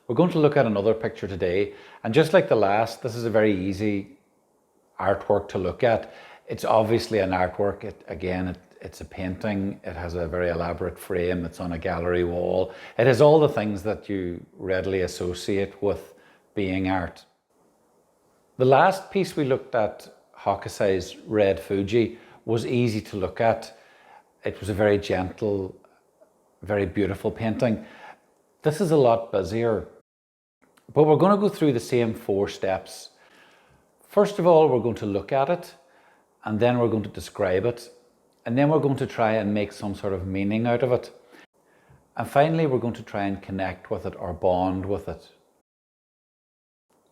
We're going to look at another picture today, and just like the last, this is a very easy artwork to look at. It's obviously an artwork. It's a painting. It has a very elaborate frame. It's on a gallery wall. It has all the things that you readily associate with being art. The last piece we looked at, Hokusai's Red Fuji, was easy to look at. It was a very gentle, very beautiful painting. This is a lot busier, but we're going to go through the same 4 steps. First of all, we're going to look at it, and then we're going to describe it, and then we're going to try and make some sort of meaning out of it. And finally, we're going to try and connect with it or bond with it.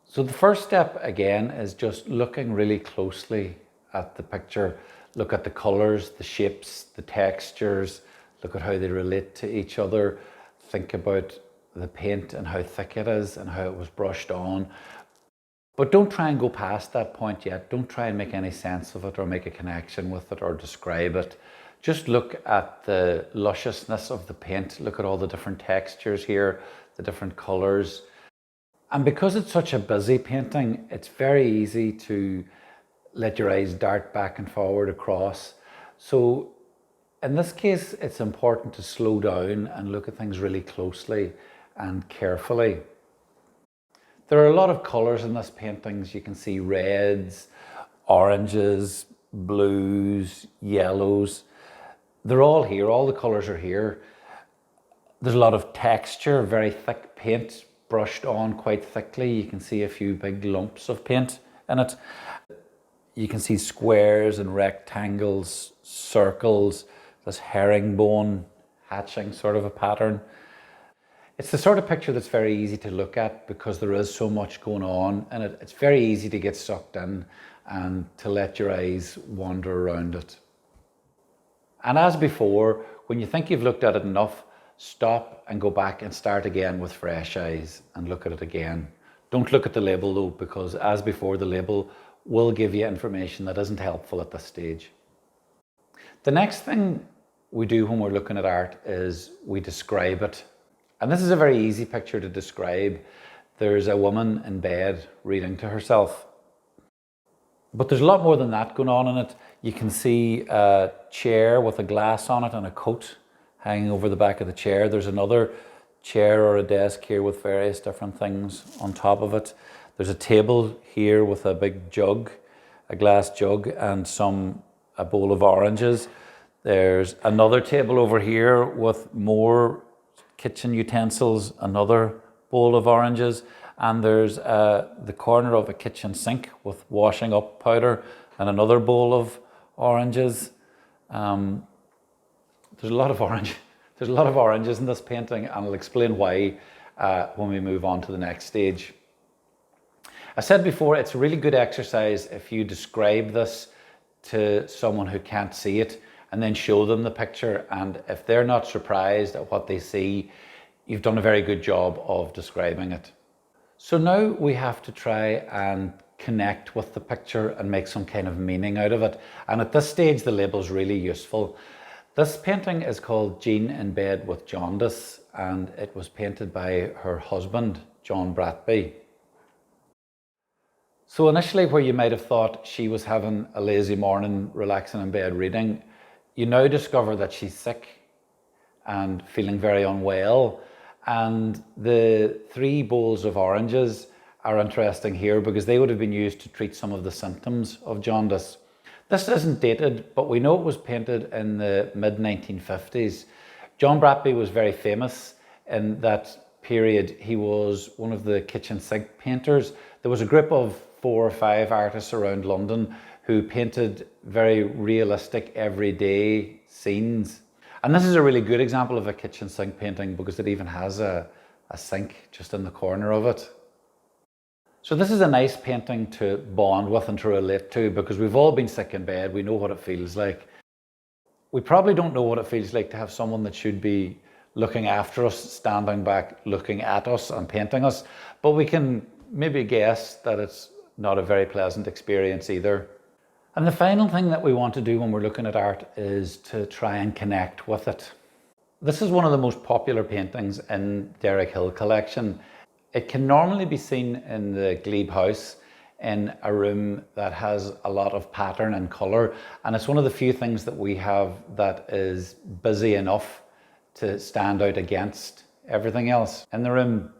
So the first step, again, is just looking really closely at the picture. Look at the colours, the shapes, the textures, look at how they relate to each other. Think about the paint and how thick it is and how it was brushed on. But don't try and go past that point yet. Don't try and make any sense of it or make a connection with it or describe it. Just look at the lusciousness of the paint. Look at all the different textures here, the different colours. And because it's such a busy painting, it's very easy to let your eyes dart back and forward across. So in this case, it's important to slow down and look at things really closely and carefully. There are a lot of colours in this painting. You can see reds, oranges, blues, yellows. They're all here, all the colours are here. There's a lot of texture, very thick paint brushed on quite thickly. You can see a few big lumps of paint in it. You can see squares and rectangles, circles, this herringbone hatching sort of a pattern. It's the sort of picture that's very easy to look at because there is so much going on, and it's very easy to get sucked in and to let your eyes wander around it. And as before, when you think you've looked at it enough, stop and go back and start again with fresh eyes and look at it again. Don't look at the label though, because as before, the label will give you information that isn't helpful at this stage. The next thing we do when we're looking at art is we describe it. And this is a very easy picture to describe. There's a woman in bed reading to herself. But there's a lot more than that going on in it. You can see a chair with a glass on it and a coat hanging over the back of the chair. There's another chair or a desk here with various different things on top of it. There's a table here with a big jug, a glass jug, and a bowl of oranges. There's another table over here with more kitchen utensils, another bowl of oranges, and there's the corner of a kitchen sink with washing up powder and another bowl of oranges. There's a lot of oranges in this painting, and I'll explain why when we move on to the next stage. I said before, it's a really good exercise if you describe this to someone who can't see it and then show them the picture, and if they're not surprised at what they see, you've done a very good job of describing it. So now we have to try and connect with the picture and make some kind of meaning out of it, and at this stage the label's really useful. This painting is called Jean in Bed with Jaundice, and it was painted by her husband, John Bratby. So initially, where you might have thought she was having a lazy morning, relaxing in bed reading, you now discover that she's sick and feeling very unwell. And the 3 bowls of oranges are interesting here because they would have been used to treat some of the symptoms of jaundice. This isn't dated, but we know it was painted in the mid-1950s. John Bratby was very famous in that period. He was one of the kitchen sink painters. There was a group of 4 or 5 artists around London who painted very realistic everyday scenes. And this is a really good example of a kitchen sink painting because it even has a sink just in the corner of it. So this is a nice painting to bond with and to relate to because we've all been sick in bed. We know what it feels like. We probably don't know what it feels like to have someone that should be looking after us, standing back, looking at us and painting us. But we can maybe guess that it's not a very pleasant experience either. And the final thing that we want to do when we're looking at art is to try and connect with it. This is one of the most popular paintings in Derek Hill collection. It can normally be seen in the glebe house in a room that has a lot of pattern and colour, and it's one of the few things that we have that is busy enough to stand out against everything else in the room.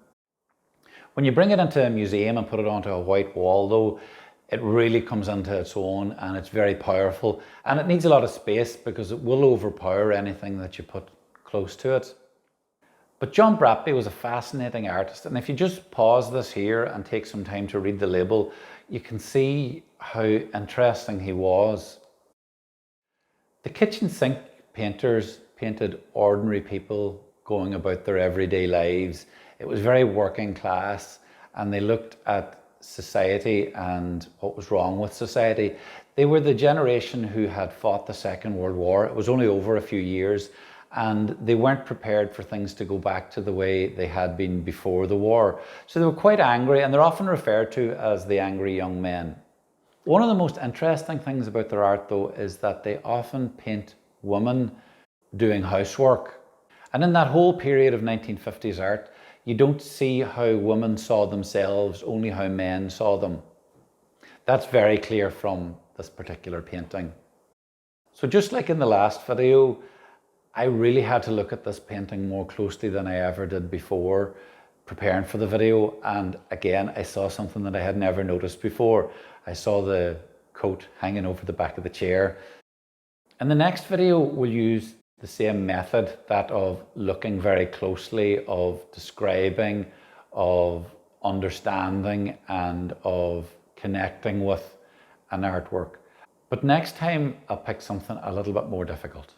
When you bring it into a museum and put it onto a white wall though, it really comes into its own and it's very powerful, and it needs a lot of space because it will overpower anything that you put close to it. But John Bratby was a fascinating artist, and if you just pause this here and take some time to read the label, you can see how interesting he was. The kitchen sink painters painted ordinary people going about their everyday lives. It was very working class, and they looked at society and what was wrong with society. They were the generation who had fought the Second World War. It was only over a few years, and they weren't prepared for things to go back to the way they had been before the war. So they were quite angry, and they're often referred to as the angry young men. One of the most interesting things about their art though is that they often paint women doing housework. And in that whole period of 1950s art, you don't see how women saw themselves, only how men saw them. That's very clear from this particular painting. So just like in the last video, I really had to look at this painting more closely than I ever did before preparing for the video. And again, I saw something that I had never noticed before. I saw the coat hanging over the back of the chair. In the next video, we'll use the same method, that of looking very closely, of describing, of understanding, and of connecting with an artwork. But next time, I'll pick something a little bit more difficult.